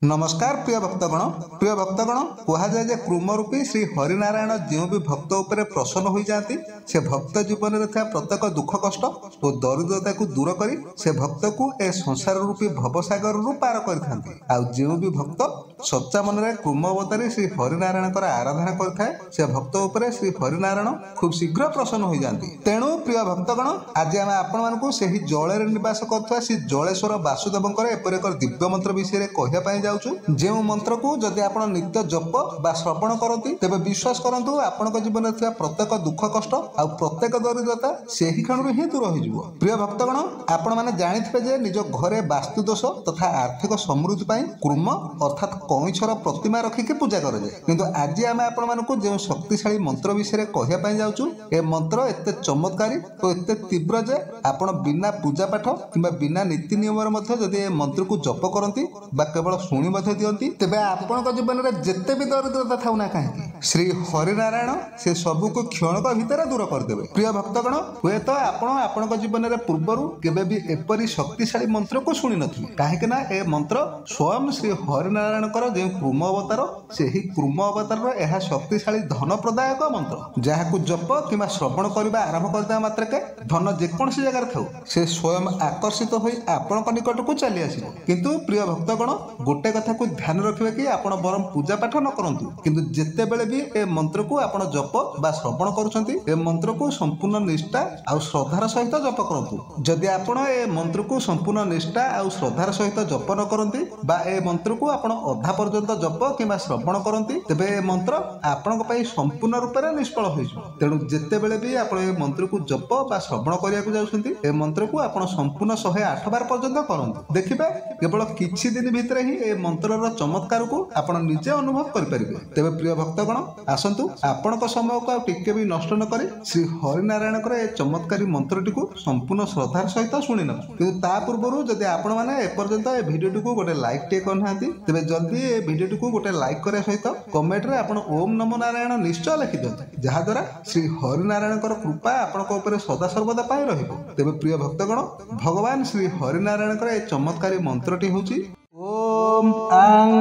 नमस्कार प्रिय भक्तगण कहुए जे कृमरूपी श्री हरिनारायण जो भी भक्त उपर प्रसन्न हो जाती से भक्त जीवन में प्रत्येक दुख कष्ट और दरिद्रता को दूर कर से भक्त को ए संसार रूपी भवसागर पार करते भी भक्त सच्चा मन में कृम अवतारी श्री हरिनारायण आराधना करए से भक्त उपर श्री हरिनारायण खूब शीघ्र प्रसन्न हो जाती। तेणु प्रिय भक्तगण आज आम आपण से जल निवास कर श्री जलेश्वर वासुदेव एपर एक दिव्य मंत्र विषय कहवाई जो मंत्र को जदि आप नित्य जप बा श्रवण करती तेरे विश्वास करूँ आपण जीवन में प्रत्येक दुख कष्ट आ प्रत्येक दरिद्रता से ही क्षण ही दूर हो। प्रिय भक्तगण आपण मैंने जाथे जे निज घरे वास्तुदोष तथा आर्थिक समृद्धि कृम अर्थात कईछर प्रतिमा रखिक पूजा करे किंतु आज आम आपण जो शक्तिशाली मंत्र विषय कहवाई जाऊँ ए मंत्र एत चमत्कारी और एत तीव्र जे आपण बिना पूजा पाठ कि बिना नीति नियम जदि मंत्र को जप करती केवल शुणी दियंती तेबे आपन जीवन में जिते भी दरिद्रता था ना कहीं श्री हरिनारायण से सबू को क्षणक भितर दूर करदेवे। प्रिय भक्तगण हुए तो आपण जीवन में पूर्वर केबे भी एपरी शक्तिशाली मंत्र को शुणी नथि कहीं ए मंत्र स्वयं श्री हरिनारायण जो कृम अवतार से ही कृम अवतार यह शक्तिशाली धन प्रदायक मंत्र जहाँ जप कि श्रवण करने आरंभ करदे मात्रके धन जेकोसी जगह था से स्वयं आकर्षित हो आपण निकट को चली आसो। किंतु प्रिय भक्तगण गोटे कथा को ध्यान रखिए कि आपण बरम पूजा पाठ न करंतु किंतु जेते बेले भी ए मंत्र को आपण जप बा श्रवण करूछंती ए मंत्र को संपूर्ण निष्ठा आ श्रद्धार सहित जप करंतु। जदि आपण ए मंत्र को संपूर्ण निष्ठा आ श्रद्धार सहित जप न करंती बा ए मंत्र को आपण अधा पर्यंत जप किबा श्रवण करंती तेबे ए मंत्र आपण पई संपूर्ण रूप से निष्फल हो जिवो। तेणु जेते बेले भी आपण ए मंत्र को जप बा श्रवण करिया को जाउछंती ए मंत्र को आपण संपूर्ण 108 बार पर्यंत करंतु देखिबे केवल किछि दिन भितर ही ए मंत्रर चमत्कार को आपण निजे अनुभव करिपारिबे। तेबे प्रिय भक्तगण आसंतु आपणक समय को टिके भी नष्ट न करी श्री हरिनारायण ए चमत्कारी मंत्रटी को संपूर्ण श्रद्धार सहित शुणिन किंतु ता पूर्व जदि आपण माने एपर्यंत ए भिडियोटी को गोटे लाइक टे करनाहांती तेबे जल्दी ए भिडियोटी को गोटे लाइक करे सहित कमेंट रे आपण ओम नमो नारायण निश्चय लिखि दियंतु जहा द्वारा श्री हरिनारायण कृपा आपणक ऊपर सदा सर्वदा पाई रहिबो। तेबे प्रिय भक्तगण भगवान श्री हरिनारायण ए चमत्कारी मंत्रटी होची ओम आं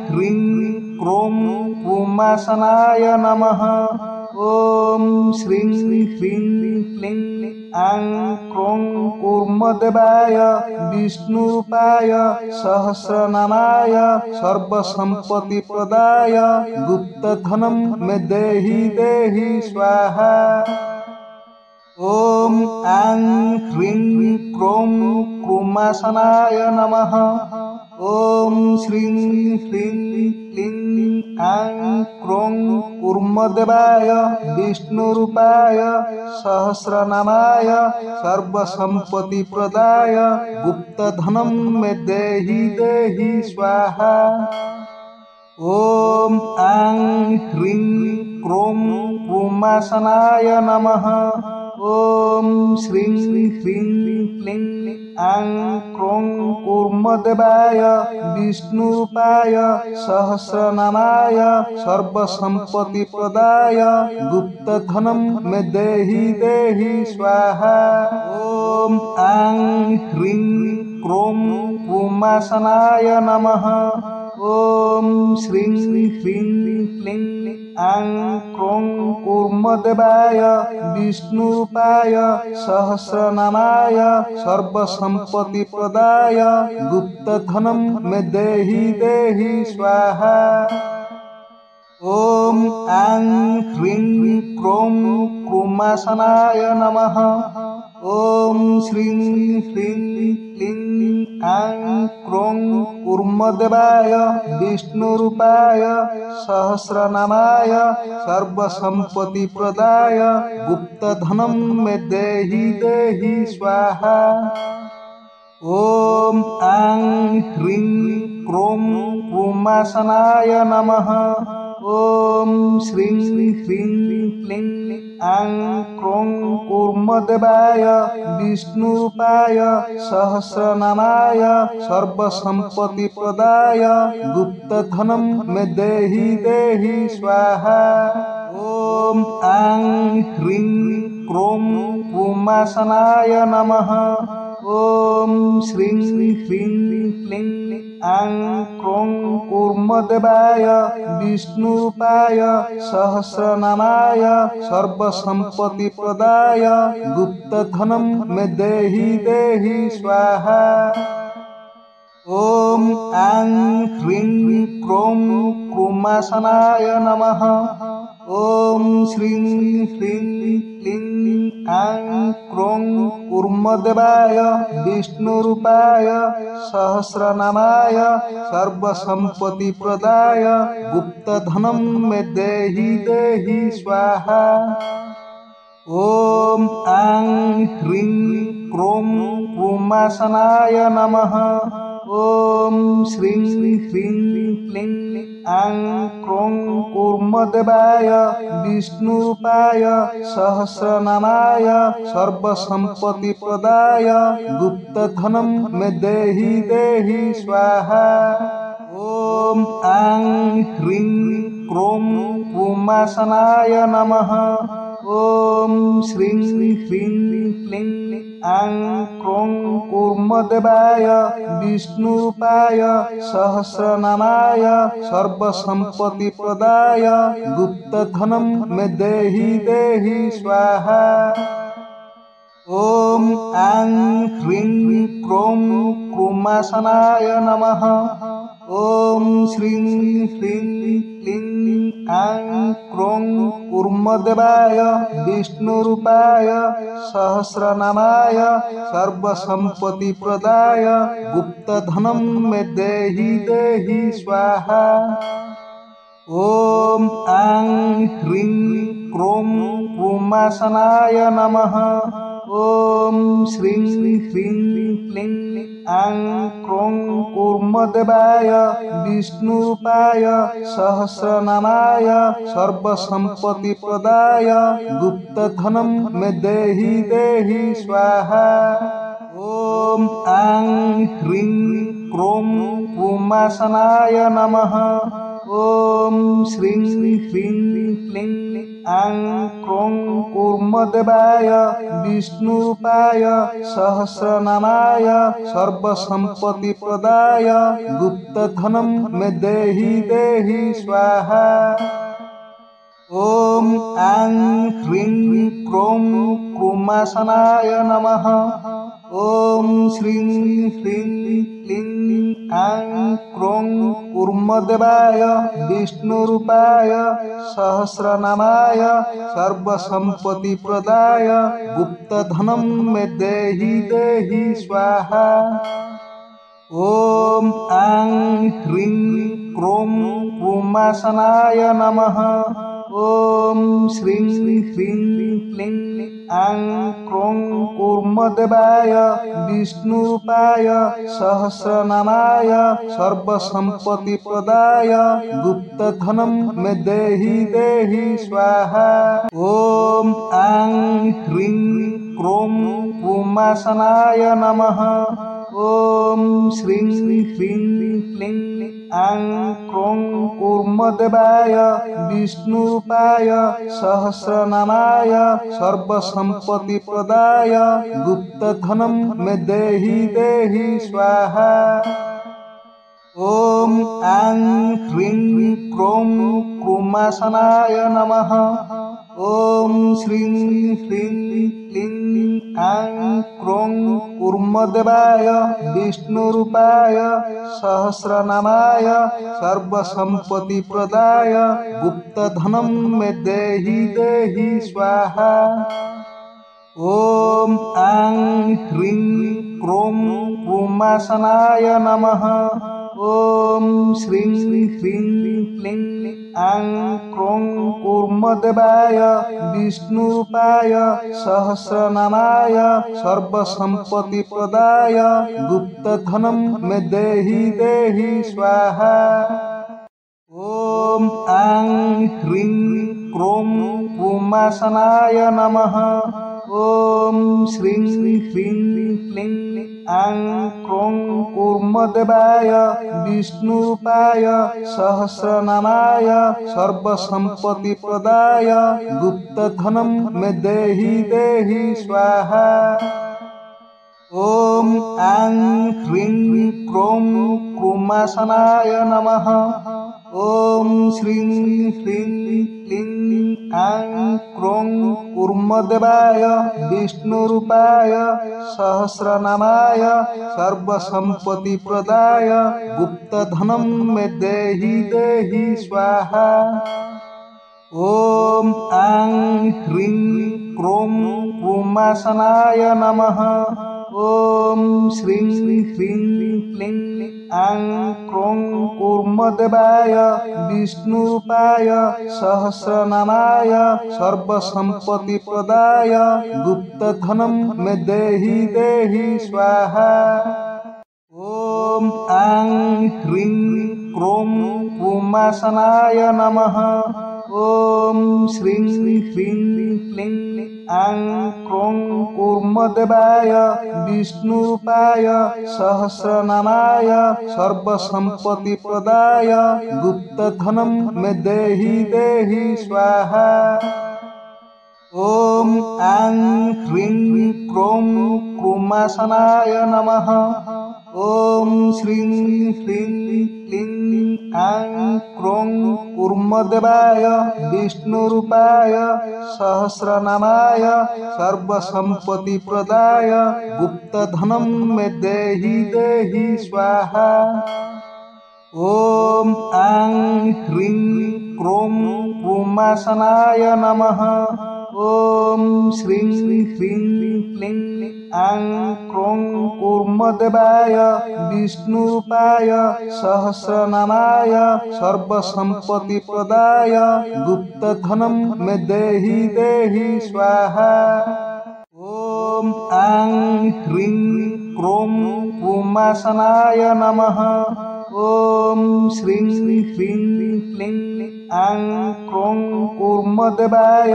ह्रीं क्रों कृमासनाय नमः। ओम श्रीं ह्रीं क्लीं आं क्रों कूर्मदेवाय विष्णुरूपाय सहस्रनामाय सर्वसंपत्तिप्रदाय गुप्तधनं मे देहि स्वाहा। ओम आं ह्रीं क्रों कृमासनाय नमः। ओम श्रीं ह्रीं क्लीं आं क्रों कूर्मदेवाय विष्णुरूपाय सहस्रनामाय सर्वसंपत्तिप्रदाय गुप्तधनं मे देहि स्वाहा। ओम आं ह्रीं क्रों कृमासनाय नमः। ओम श्रीं ह्रीं क्लीं आं क्रों कूर्मदेवाय विष्णुरूपाय सहस्रनामाय सर्वसंपत्तिप्रदाय गुप्तधनं मे देहि स्वाहा। ओम आं ह्रीं क्रों कृमासनाय नमः। ओम श्रीं ह्रीं क्लीं आं क्रों कूर्मदेवाय विष्णुरूपाय सहस्रनामाय सर्वसंपत्तिप्रदाय गुप्तधनं मे देहि स्वाहा। ओम आं ह्रीं क्रों कृमासनाय नमः। ओम श्रीं ह्रीं क्लीं आं क्रों कूर्मदेवाय विष्णुरूपाय सहस्रनामाय सर्वसंपत्तिप्रदाय गुप्तधनं मे देहि स्वाहा। ओम आं ह्रीं क्रों कृमासनाय नमः। ओम श्रीं ह्रीं क्लीं आं क्रों कूर्मदेवाय विष्णुरूपाय सहस्रनामाय सर्वसंपत्तिप्रदाय गुप्तधनं मे देहि स्वाहा। ओम आं ह्रीं क्रों कृमासनाय नमः। ॐ श्रीं ह्रीं क्लीं ऐं क्रों कूर्मदेवाय विष्णुरूपाय सहस्रनामाय सर्वसम्पत्तिप्रदाय गुप्तधनं मे देहि देहि स्वाहा। ॐ ऐं ह्रीं क्रों क्रूमासनाय नमः। ॐ श्रीं ह्रीं क्लीं ऐं क्रों कूर्मदेवाय विष्णुरूपाय सहस्रनामाय सर्वसम्पत्तिप्रदाय गुप्तधनं मे देहि देहि स्वाहा। ॐ ऐं ह्रीं क्रों क्रूमासनाय नमः। ॐ श्रीं ह्रीं क्लीं ऐं क्रों कूर्मदेवाय विष्णुरूपाय सहस्रनामाय सर्वसम्पत्तिप्रदाय गुप्तधनं मे देहि देहि स्वाहा। ॐ ऐं ह्रीं क्रों कूर्मासनाय नमः। ॐ श्रीं ह्रीं क्लीं ऐं क्रों कूर्मदेवाय विष्णुरूपाय सहस्रनामाय सर्वसम्पत्तिप्रदाय गुप्तधनं मे देहि देहि स्वाहा। ॐ ऐं ह्रीं क्रों कूर्मासनाय नमः। ॐ श्रीं ह्रीं क्लीं ऐं क्रों कूर्मदेवाय विष्णुरूपाय सहस्रनामाय सर्वसम्पत्तिप्रदाय गुप्तधनं मे देहि देहि स्वाहा। ॐ ऐं ह्रीं क्रों कूर्मासनाय नमः। ॐ श्रीं ह्रीं क्लीं ऐं क्रों कूर्मदेवाय विष्णुरूपाय सहस्रनामाय सर्वसम्पत्तिप्रदाय गुप्तधनं मे देहि देहि स्वाहा। ॐ ऐं ह्रीं क्रों कूर्मासनाय नमः। ॐ श्रीं ह्रीं क्लीं ऐं क्रों कूर्मदेवाय विष्णुरूपाय सहस्रनामाय सर्वसम्पत्तिप्रदाय गुप्तधनं मे देहि देहि स्वाहा। ॐ ऐं ह्रीं क्रों कूर्मासनाय नमः। ॐ श्रीं ह्रीं क्लीं ऐं क्रों कूर्मदेवाय विष्णुरूपाय सहस्रनामाय सर्वसम्पत्तिप्रदाय गुप्तधनं मे देहि देहि स्वाहा। ॐ ऐं ह्रीं क्रों कूर्मासनाय नमः। ॐ श्रीं ह्रीं क्लीं ऐं क्रों कूर्मदेवाय विष्णुरूपाय सहस्रनामाय सर्वसम्पत्तिप्रदाय गुप्तधनं मे देहि देहि स्वाहा। ॐ ऐं ह्रीं क्रों कूर्मासनाय नमः। ॐ श्रीं ह्रीं क्लीं ऐं क्रों कूर्मदेवाय विष्णुरूपाय सहस्रनामाय सर्वसम्पत्तिप्रदाय गुप्तधनं मे देहि देहि स्वाहा। ॐ ऐं ह्रीं क्रों कूर्मासनाय नमः। ॐ श्रीं ह्रीं क्लीं ऐं क्रों कूर्मदेवाय विष्णुरूपाय सहस्रनामाय सर्वसम्पत्तिप्रदाय गुप्तधनं मे देहि देहि स्वाहा। ॐ ऐं ह्रीं क्रों कूर्मासनाय नमः। ॐ श्रीं ह्रीं क्लीं ऐं क्रों कूर्मदेवाय विष्णुरूपाय सहस्रनामाय सर्वसम्पत्तिप्रदाय गुप्तधनं मे देहि देहि स्वाहा। ॐ ऐं ह्रीं क्रों कूर्मासनाय नमः। ॐ श्रीं ह्रीं क्लीं ऐं क्रों कूर्मदेवाय विष्णुरूपाय सहस्रनामाय सर्वसम्पत्तिप्रदाय गुप्तधनं मे देहि देहि स्वाहा। ॐ ऐं ह्रीं क्रों क्रुमासनाय नमः। ॐ श्रीं ह्रीं क्लीं ऐं क्रों कूर्मदेवाय विष्णुरूपाय सहस्रनामाय सर्वसम्पत्तिप्रदाय गुप्तधनं मे देहि देहि स्वाहा। ॐ ऐं ह्रीं क्रों क्रुमासनाय नमः। ॐ श्रीं ह्रीं क्लीं ऐं क्रों कूर्मदेवाय विष्णुरूपाय सहस्रनामाय सर्वसम्पत्तिप्रदाय गुप्तधनं मे देहि देहि स्वाहा। ॐ ऐं ह्रीं क्रों क्रुमासनाय नमः। ॐ श्रीं ह्रीं क्लीं ऐं क्रों कूर्मदेवाय विष्णुरूपाय सहस्रनामाय सर्वसम्पत्तिप्रदाय गुप्तधनं मे देहि देहि स्वाहा। ॐ ऐं ह्रीं क्रों क्रुमासनाय नमः। ॐ श्रीं ह्रीं क्लीं ऐं क्रों कूर्मदेवाय विष्णुरूपाय सहस्रनामाय सर्वसम्पत्तिप्रदाय गुप्तधनं मे देहि देहि स्वाहा। ॐ ऐं ह्रीं क्रों क्रुमासनाय नमः। ॐ श्रीं ह्रीं क्लीं ऐं क्रों कूर्मदेवाय विष्णुरूपाय सहस्रनामाय सर्वसम्पत्तिप्रदाय गुप्तधनं मे देहि देहि स्वाहा। ॐ ऐं ह्रीं क्रों क्रुमासनाय नमः। ॐ श्रीं ह्रीं क्लीं ऐं क्रों कूर्मदेवाय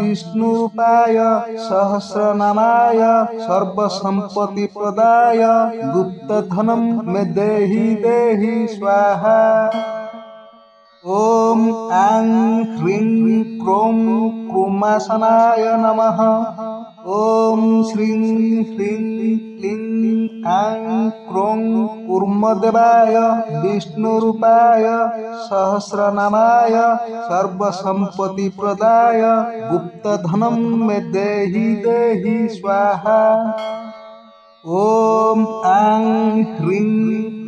विष्णुरूपाय सहस्रनामाय सर्वसम्पत्तिप्रदाय गुप्तधनं मे देहि देहि स्वाहा। ॐ ऐं ह्रीं क्रों क्रुमासनाय नमः। ॐ श्रीं ह्रीं क्लीं ऐं क्रों कूर्मदेवाय विष्णुरूपाय सहस्रनामाय सर्वसम्पत्तिप्रदाय गुप्तधनं मे देहि देहि स्वाहा। ॐ ऐं ह्रीं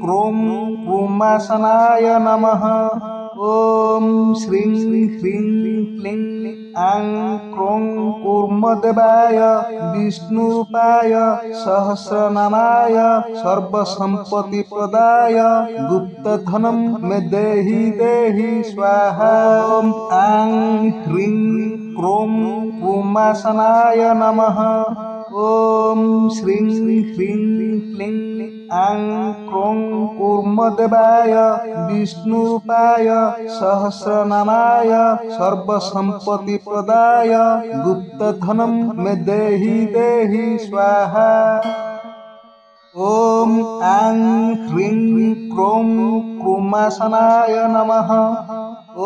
क्रों क्रुमासनाय नमः। ॐ श्रीं ह्रीं क्लीं ऐं क्रों कूर्मदेवाय विष्णुरूपाय सहस्रनामाय सर्वसम्पत्तिप्रदाय गुप्तधनं मे देहि देहि स्वाहा। ॐ ऐं ह्रीं क्रों क्रुमासनाय नमः। ॐ श्रीं ह्रीं क्लीं ऐं क्रों कूर्मदेवाय विष्णुरूपाय सहस्रनामाय सर्वसम्पत्तिप्रदाय गुप्तधनं मे देहि देहि स्वाहा। ॐ ऐं ह्रीं क्रों क्रुमासनाय नमः। ॐ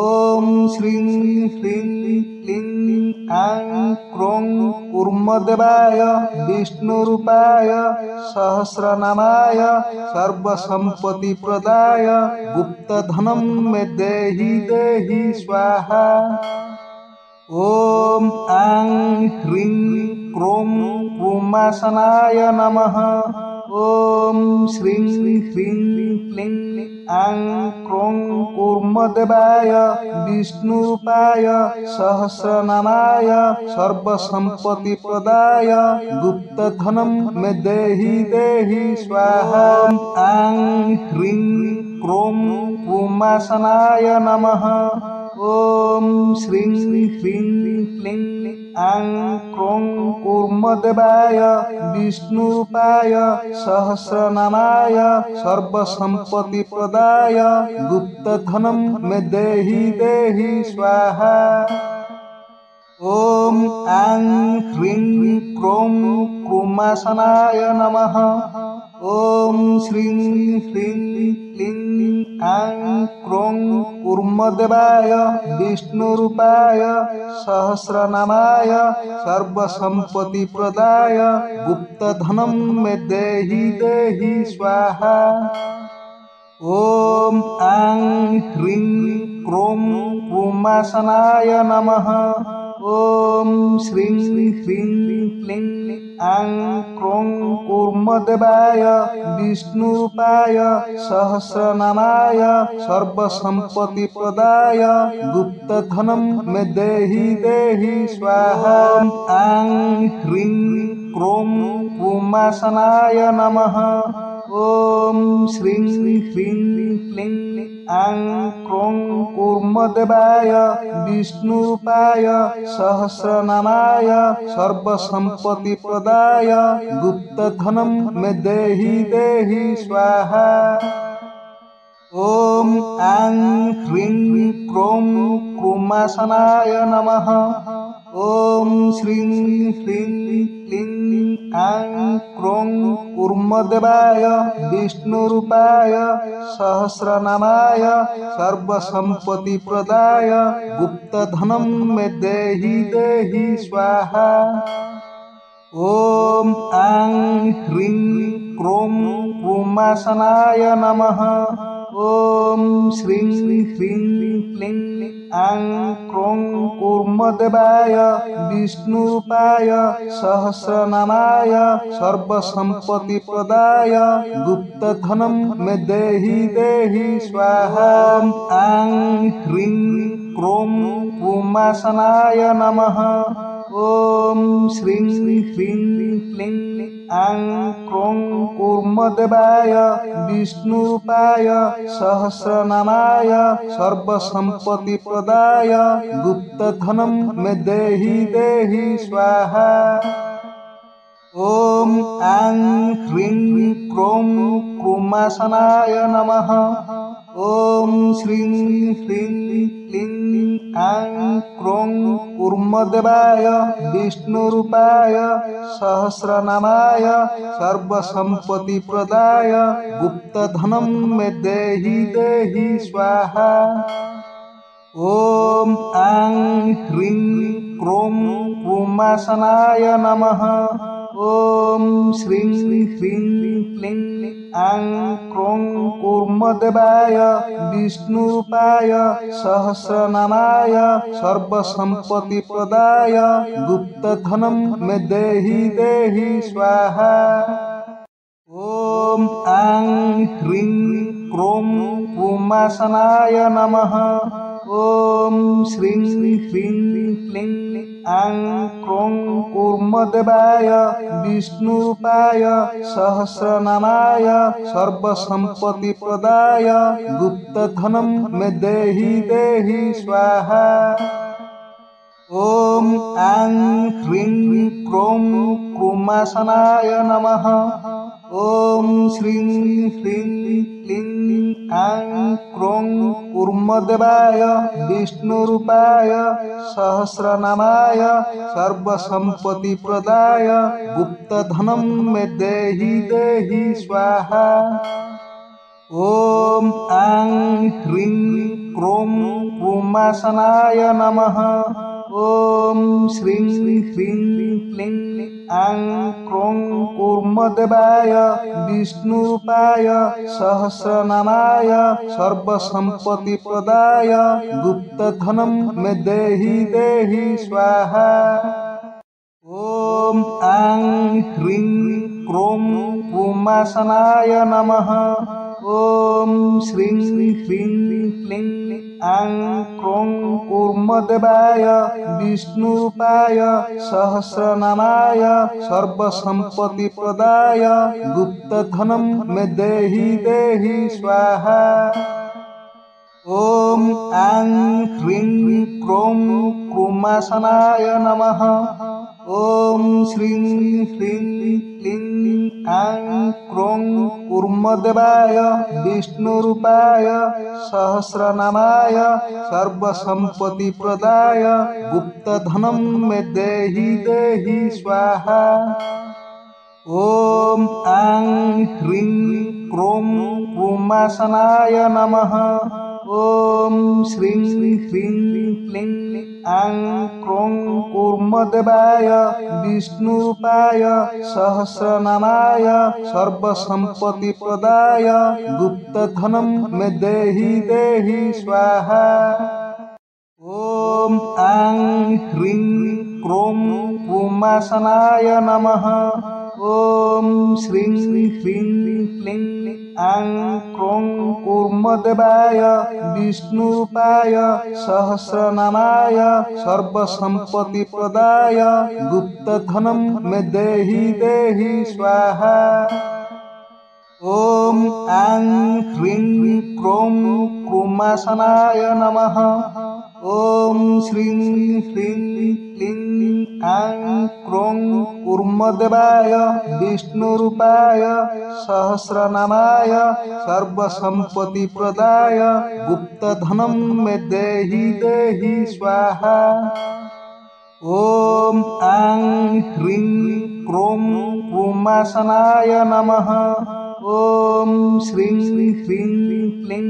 श्रीं ह्रीं क्लीं ऐं क्रों कूर्मदेवाय विष्णुरूपाय सहस्रनामाय सर्वसम्पत्तिप्रदाय गुप्तधनं मे देहि देहि स्वाहा। ॐ ऐं ह्रीं क्रों क्रुमासनाय नमः। ॐ श्रीं ह्रीं क्लीं ऐं क्रों कूर्मदेवाय विष्णुरूपाय सहस्रनामाय सर्वसम्पत्तिप्रदाय गुप्तधनं मे देहि देहि स्वाहा। ऐं ह्रीं क्रों क्रुमासनाय नमः। ॐ श्रीं ह्रीं क्लीं ऐं क्रों कूर्मदेवाय विष्णुरूपाय सहस्रनामाय सर्वसम्पत्तिप्रदाय गुप्तधनं मे देहि देहि स्वाहा। ॐ ऐं ह्रीं क्रों क्रुमासनाय नमः। ॐ श्रीं ह्रीं क्लीं ऐं क्रों कूर्मदेवाय विष्णुरूपाय सहस्रनामाय सर्वसम्पत्तिप्रदाय गुप्तधनं मे देहि देहि स्वाहा। ॐ ऐं ह्रीं क्रों क्रुमासनाय नमः। ॐ श्रीं ह्रीं क्लीं ऐं क्रों कूर्मदेवाय विष्णुरूपाय सहस्रनामाय सर्वसम्पत्तिप्रदाय गुप्तधनं मे देहि देहि स्वाहा। ऐं ह्रीं क्रों क्रुमासनाय नमः। ॐ श्रीं ह्रीं क्लीं ऐं क्रों कूर्मदेवाय विष्णुरूपाय सहस्रनामाय सर्वसम्पत्तिप्रदाय गुप्तधनं मे देहि देहि स्वाहा। ॐ ऐं ह्रीं क्रों क्रुमासनाय नमः। ॐ श्रीं ह्रीं क्लीं ऐं क्रों कूर्मदेवाय विष्णुरूपाय सहस्रनामाय सर्वसम्पत्तिप्रदाय गुप्तधनं मे देहि देहि स्वाहा। ॐ ऐं ह्रीं क्रों क्रुमासनाय नमः। ॐ श्रीं ह्रीं क्लीं ऐं क्रों कूर्मदेवाय विष्णुरूपाय सहस्रनामाय सर्वसम्पत्तिप्रदाय गुप्तधनं मे देहि देहि स्वाहा। ऐं ह्रीं क्रों क्रुमासनाय नमः। ॐ श्रीं ह्रीं क्लीं ऐं क्रों कूर्मदेवाय विष्णुरूपाय सहस्रनामाय सर्वसम्पत्तिप्रदाय गुप्तधनं मे देहि देहि स्वाहा। ॐ ऐं ह्रीं क्रों क्रुमासनाय नमः। ॐ श्रीं ह्रीं क्लीं ऐं क्रों कूर्मदेवाय विष्णुरूपाय सहस्रनामाय सर्वसम्पत्तिप्रदाय गुप्तधनं मे देहि देहि स्वाहा। ॐ ऐं ह्रीं क्रों क्रुमासनाय नमः। ॐ श्रीं ह्रीं क्लीं ऐं क्रों कूर्मदेवाय विष्णुरूपाय सहस्रनामाय सर्वसम्पत्तिप्रदाय गुप्तधनं मे देहि देहि स्वाहा। ॐ ऐं ह्रीं क्रों क्रुमासनाय नमः। ॐ श्रीं ह्रीं क्लीं ऐं क्रों कूर्मदेवाय विष्णुरूपाय सहस्रनामाय सर्वसम्पत्तिप्रदाय गुप्तधनं मे देहि देहि स्वाहा। ॐ ऐं ह्रीं क्रों क्रुमासनाय नमः। ॐ श्रीं ह्रीं क्लीं ऐं क्रों कूर्मदेवाय विष्णुरूपाय सहस्रनामाय सर्वसम्पत्तिप्रदाय गुप्तधनं मे देहि देहि स्वाहा। ॐ ऐं ह्रीं क्रों क्रुमासनाय नमः। ॐ श्रीं ह्रीं क्लीं ऐं क्रों कूर्मदेवाय विष्णुरूपाय सहस्रनामाय सर्वसम्पत्तिप्रदाय गुप्तधनं मे देहि देहि स्वाहा। ॐ ऐं ह्रीं क्रों क्रुमासनाय नमः। ॐ श्रीं ह्रीं क्लीं ऐं क्रों कूर्मदेवाय विष्णुरूपाय सहस्रनामाय सर्वसम्पत्तिप्रदाय गुप्तधनं मे देहि देहि स्वाहा। ॐ ऐं ह्रीं क्रों क्रुमासनाय नमः। ॐ श्रीं ह्रीं क्लीं ऐं क्रों कूर्मदेवाय विष्णुरूपाय सहस्रनामाय सर्वसम्पत्तिप्रदाय गुप्तधनं मे देहि देहि स्वाहा। ॐ ऐं ह्रीं क्रों कूर्मासनाय नमः। ॐ श्रीं ह्रीं क्लीं ऐं क्रों कूर्मदेवाय विष्णुरूपाय सहस्रनामाय सर्वसम्पत्तिप्रदाय गुप्तधनं मे देहि देहि स्वाहा। ॐ ऐं ह्रीं क्रों कूर्मासनाय नमः। ॐ श्रीं ह्रीं क्लीं ऐं क्रों कूर्मदेवाय विष्णुरूपाय सहस्रनामाय सर्वसम्पत्तिप्रदाय गुप्तधनं मे देहि देहि स्वाहा। ॐ ऐं ह्रीं क्रों कूर्मासनाय नमः। ॐ श्रीं ह्रीं क्लीं ऐं क्रों कूर्मदेवाय विष्णुरूपाय सहस्रनामाय सर्वसम्पत्तिप्रदाय गुप्तधनं मे देहि देहि स्वाहा। ॐ ऐं ह्रीं क्रों कूर्मासनाय नमः। ॐ श्रीं ह्रीं क्लीं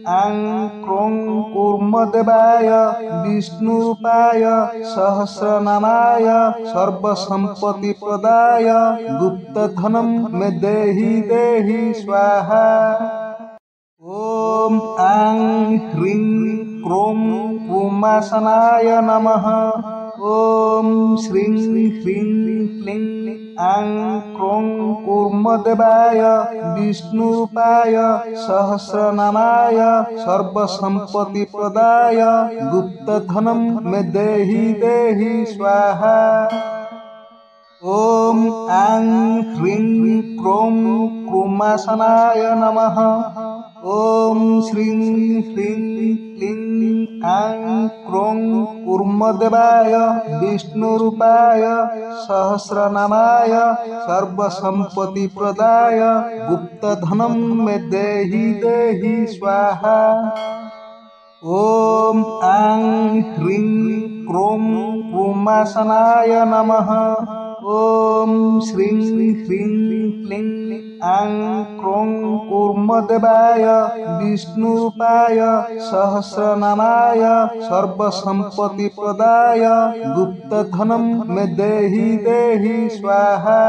ऐं क्रों कूर्मदेवाय विष्णुरूपाय सहस्रनामाय सर्वसम्पत्तिप्रदाय गुप्तधनं मे देहि देहि स्वाहा। ॐ ऐं ह्रीं क्रों कूर्मासनाय नमः। ॐ श्रीं ह्रीं क्लीं ऐं क्रों कूर्मदेवाय विष्णुरूपाय सहस्रनामाय सर्वसम्पत्तिप्रदाय गुप्तधनं मे देहि देहि स्वाहा। ॐ ऐं ह्रीं क्रों कूर्मासनाय नमः। ॐ श्रीं ह्रीं क्लीं ऐं क्रों कूर्मदेवाय विष्णुरूपाय सहस्रनामाय सर्वसम्पत्तिप्रदाय गुप्तधनं मे देहि देहि स्वाहा। ॐ ऐं ह्रीं क्रों कूर्मासनाय नमः। ॐ श्रीं ह्रीं क्लीं ऐं क्रों कूर्मदेवाय विष्णुरूपाय सहस्रनामाय सर्वसम्पत्तिप्रदाय गुप्तधनं मे देहि देहि स्वाहा।